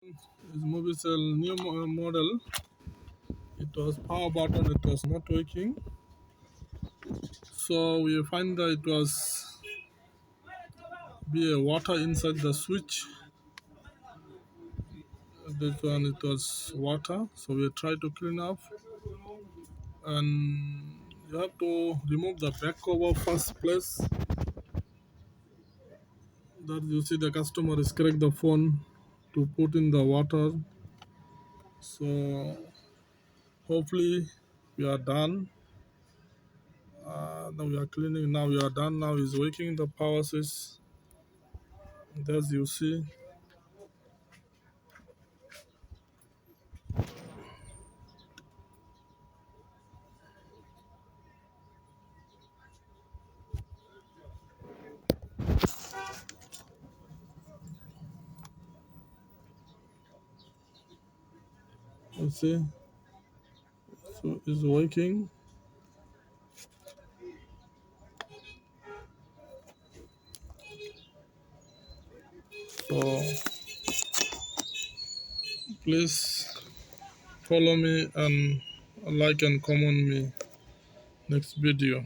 This mobicel new model. It was power button. It was not working. So we find that it was be a water inside the switch. This one it was water. So we try to clean up, and you have to remove the back cover first place. That you see the customer is correct the phone to put in the water. So hopefully we are done. Now we are cleaning. Now we are done. Now is working the power switch. As you see, you see, so it's working. So please follow me and like and comment me next video.